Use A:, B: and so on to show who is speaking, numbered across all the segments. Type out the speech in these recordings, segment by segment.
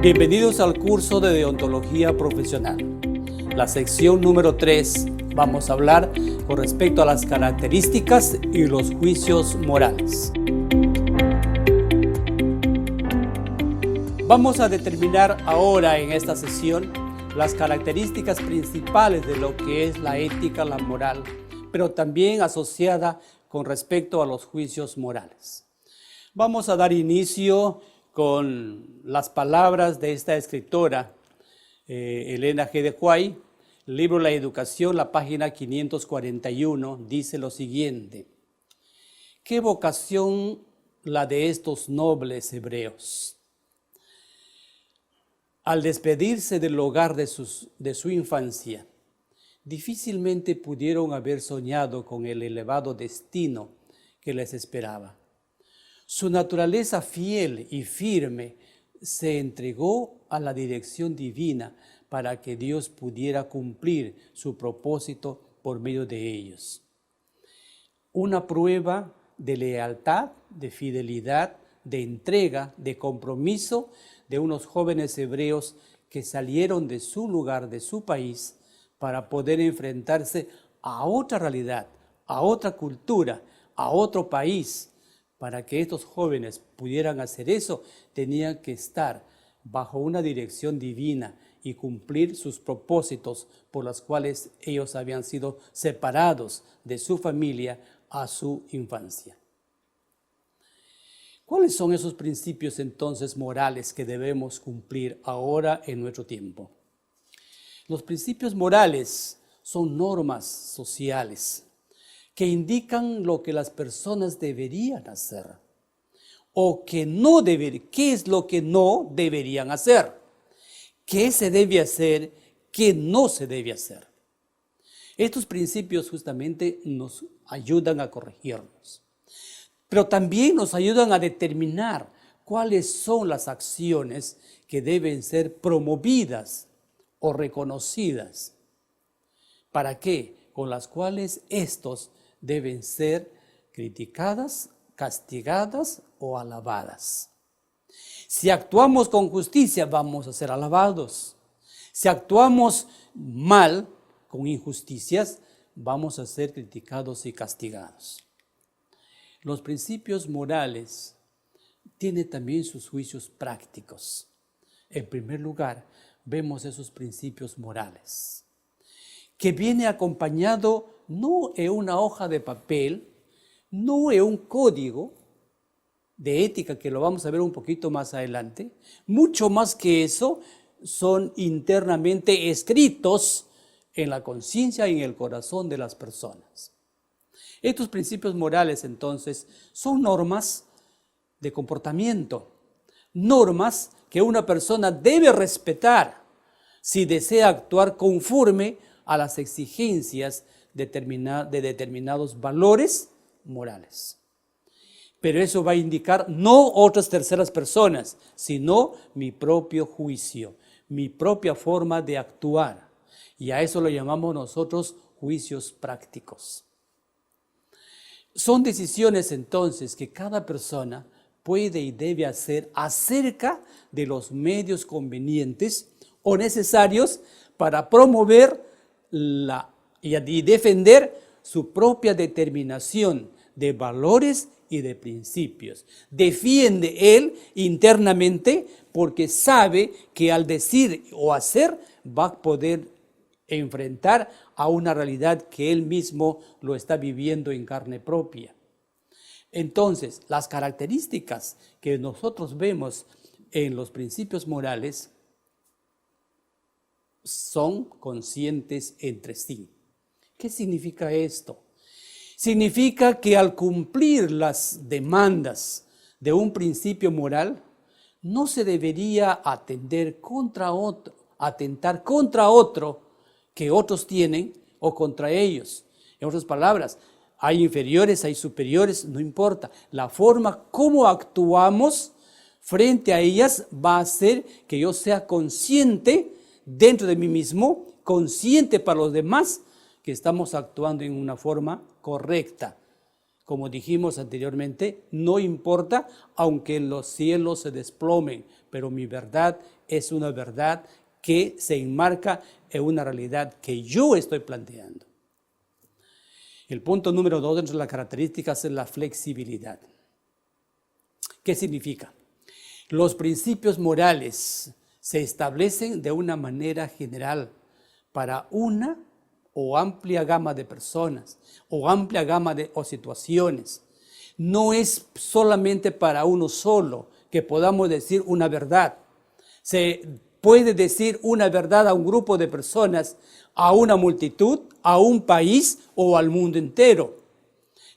A: Bienvenidos al curso de Deontología Profesional. La sección número 3 vamos a hablar con respecto a las características y los juicios morales. Vamos a determinar ahora en esta sesión las características principales de lo que es la ética, la moral, pero también asociada con respecto a los juicios morales. Vamos a dar inicio con las palabras de esta escritora, Elena G. de White, libro La Educación, la página 541, dice lo siguiente: ¿qué vocación la de estos nobles hebreos? Al despedirse del hogar de su infancia, difícilmente pudieron haber soñado con el elevado destino que les esperaba. Su naturaleza fiel y firme se entregó a la dirección divina para que Dios pudiera cumplir su propósito por medio de ellos. Una prueba de lealtad, de fidelidad, de entrega, de compromiso de unos jóvenes hebreos que salieron de su lugar, de su país, para poder enfrentarse a otra realidad, a otra cultura, a otro país. Para que estos jóvenes pudieran hacer eso, tenían que estar bajo una dirección divina y cumplir sus propósitos por los cuales ellos habían sido separados de su familia a su infancia. ¿Cuáles son esos principios entonces morales que debemos cumplir ahora en nuestro tiempo? Los principios morales son normas sociales que indican lo que las personas deberían hacer o que no deberían, qué es lo que no deberían hacer, qué se debe hacer, qué no se debe hacer. Estos principios justamente nos ayudan a corregirnos, pero también nos ayudan a determinar cuáles son las acciones que deben ser promovidas o reconocidas. ¿Para qué? Con las cuales estos deben ser criticadas, castigadas o alabadas. Si actuamos con justicia, vamos a ser alabados. Si actuamos mal, con injusticias, vamos a ser criticados y castigados. Los principios morales tienen también sus juicios prácticos. En primer lugar, vemos esos principios morales, que viene acompañado no en una hoja de papel, no en un código de ética, que lo vamos a ver un poquito más adelante. Mucho más que eso, son internamente escritos en la conciencia y en el corazón de las personas. Estos principios morales, entonces, son normas de comportamiento, normas que una persona debe respetar si desea actuar conforme a las exigencias de determinados valores morales. Pero eso va a indicar no otras terceras personas, sino mi propio juicio, mi propia forma de actuar. Y a eso lo llamamos nosotros juicios prácticos. Son decisiones entonces que cada persona puede y debe hacer acerca de los medios convenientes o necesarios para promover y defender su propia determinación de valores y de principios. Defiende él internamente porque sabe que al decir o hacer va a poder enfrentar a una realidad que él mismo lo está viviendo en carne propia. Entonces, las características que nosotros vemos en los principios morales son conscientes entre sí. ¿Qué significa esto? Significa que al cumplir las demandas de un principio moral, no se debería atentar contra otro que otros tienen o contra ellos. En otras palabras, hay inferiores, hay superiores, no importa. La forma como actuamos frente a ellas va a hacer que yo sea consciente dentro de mí mismo, consciente para los demás, que estamos actuando en una forma correcta, como dijimos anteriormente, no importa aunque los cielos se desplomen, pero mi verdad es una verdad que se enmarca en una realidad que yo estoy planteando. El punto número 2 dentro de las características es la flexibilidad. ¿Qué significa? Los principios morales se establecen de una manera general para una o amplia gama de personas o amplia gama de situaciones. No es solamente para uno solo que podamos decir una verdad. Se puede decir una verdad a un grupo de personas, a una multitud, a un país o al mundo entero.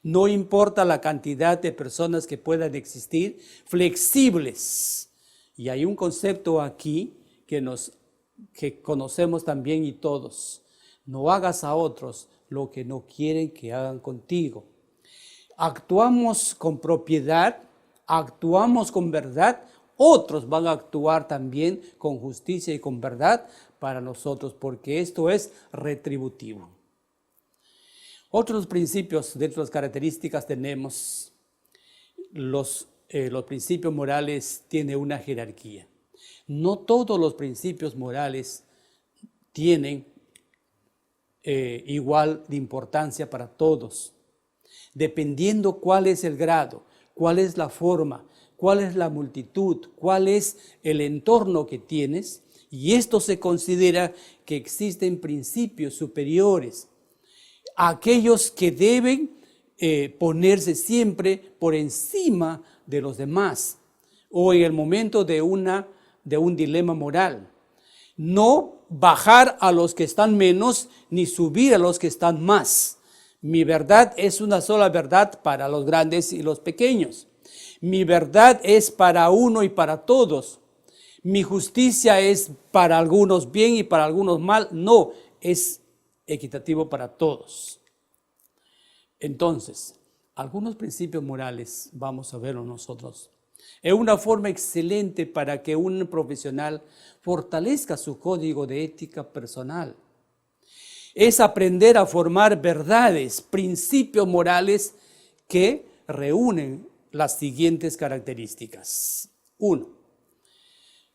A: No importa la cantidad de personas que puedan existir, flexibles. Y hay un concepto aquí que conocemos también y todos. No hagas a otros lo que no quieren que hagan contigo. Actuamos con propiedad, actuamos con verdad, otros van a actuar también con justicia y con verdad para nosotros, porque esto es retributivo. Otros principios, dentro de las características tenemos los principios morales tienen una jerarquía. No todos los principios morales tienen igual de importancia para todos. Dependiendo cuál es el grado, cuál es la forma, cuál es la multitud, cuál es el entorno que tienes, y esto se considera que existen principios superiores, aquellos que deben ponerse siempre por encima de los demás, o en el momento de un dilema moral. No bajar a los que están menos, ni subir a los que están más. Mi verdad es una sola verdad para los grandes y los pequeños. Mi verdad es para uno y para todos. Mi justicia es para algunos bien y para algunos mal. No, es equitativo para todos. Entonces, algunos principios morales, vamos a verlo nosotros. Es una forma excelente para que un profesional fortalezca su código de ética personal. Es aprender a formar verdades, principios morales que reúnen las siguientes características. 1.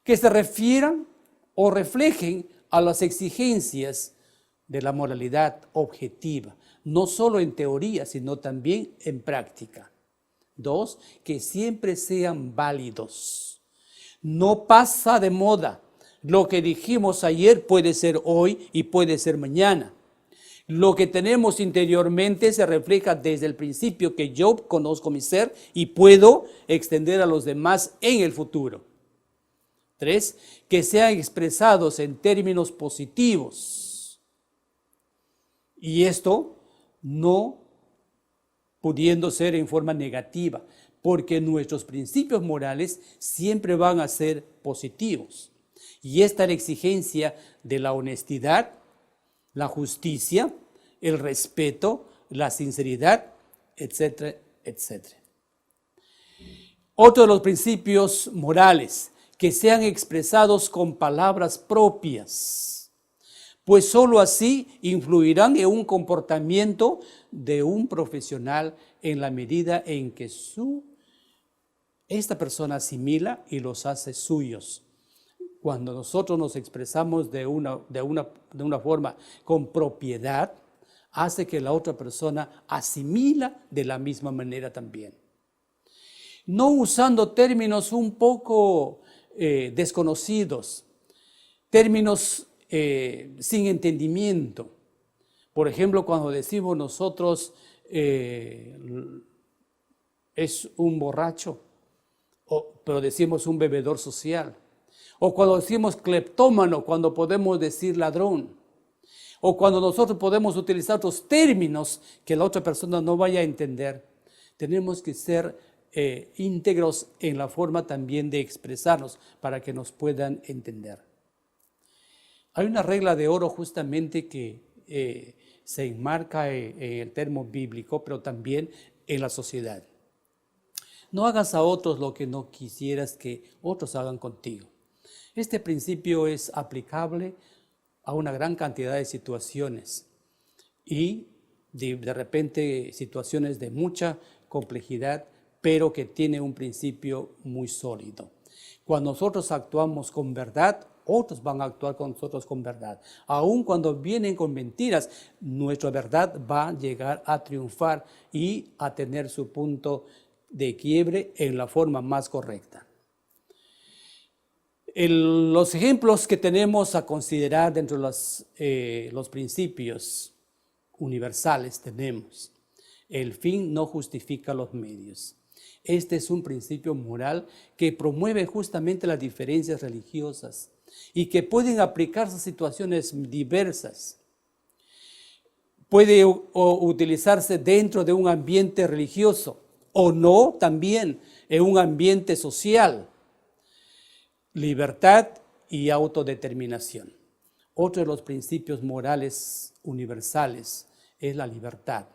A: Que se refieran o reflejen a las exigencias de la moralidad objetiva, no solo en teoría, sino también en práctica. 2. Que siempre sean válidos. No pasa de moda. Lo que dijimos ayer puede ser hoy y puede ser mañana. Lo que tenemos interiormente se refleja desde el principio que yo conozco mi ser y puedo extender a los demás en el futuro. 3. Que sean expresados en términos positivos. Y esto no pudiendo ser en forma negativa, porque nuestros principios morales siempre van a ser positivos. Y esta es la exigencia de la honestidad, la justicia, el respeto, la sinceridad, etcétera, etcétera. Otro de los principios morales, que sean expresados con palabras propias, pues sólo así influirán en un comportamiento de un profesional en la medida en que esta persona asimila y los hace suyos. Cuando nosotros nos expresamos de una forma con propiedad, hace que la otra persona asimila de la misma manera también. No usando términos un poco desconocidos, términos sin entendimiento. Por ejemplo, cuando decimos nosotros es un borracho, pero decimos un bebedor social. O cuando decimos cleptómano, cuando podemos decir ladrón. O cuando nosotros podemos utilizar otros términos que la otra persona no vaya a entender. Tenemos que ser íntegros en la forma también de expresarnos para que nos puedan entender. Hay una regla de oro justamente que se enmarca en el termo bíblico, pero también en la sociedad. No hagas a otros lo que no quisieras que otros hagan contigo. Este principio es aplicable a una gran cantidad de situaciones y de repente situaciones de mucha complejidad, pero que tiene un principio muy sólido. Cuando nosotros actuamos con verdad, otros van a actuar con nosotros con verdad. Aun cuando vienen con mentiras, nuestra verdad va a llegar a triunfar y a tener su punto de quiebre en la forma más correcta. Los ejemplos que tenemos a considerar dentro de los principios universales tenemos: el fin no justifica los medios. Este es un principio moral que promueve justamente las diferencias religiosas y que pueden aplicarse a situaciones diversas. Puede utilizarse dentro de un ambiente religioso o no, también en un ambiente social. Libertad y autodeterminación. Otro de los principios morales universales es la libertad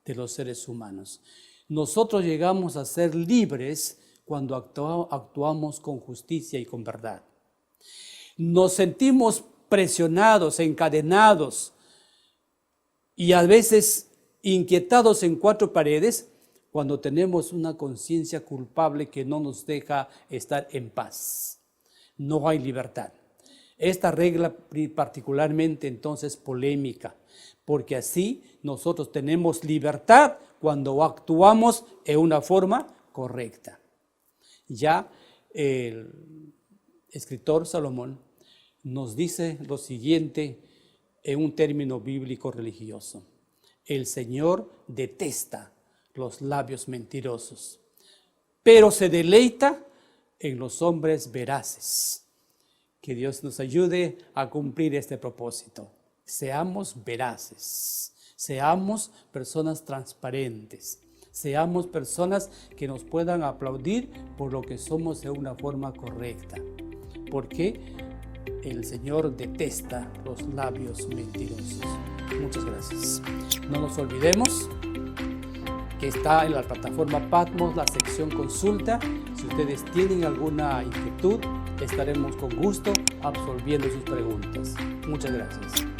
A: de los seres humanos. Nosotros llegamos a ser libres cuando actuamos con justicia y con verdad. Nos sentimos presionados, encadenados y a veces inquietados en cuatro paredes cuando tenemos una conciencia culpable que no nos deja estar en paz. No hay libertad. Esta regla particularmente entonces polémica, porque así nosotros tenemos libertad cuando actuamos en una forma correcta. Ya el escritor Salomón nos dice lo siguiente en un término bíblico religioso: el Señor detesta los labios mentirosos, pero se deleita en los hombres veraces. Que Dios nos ayude a cumplir este propósito. Seamos veraces, seamos personas transparentes, seamos personas que nos puedan aplaudir por lo que somos de una forma correcta, porque el Señor detesta los labios mentirosos. Muchas gracias. No nos olvidemos que está en la plataforma Patmos la sección consulta. Si ustedes tienen alguna inquietud, estaremos con gusto absolviendo sus preguntas. Muchas gracias.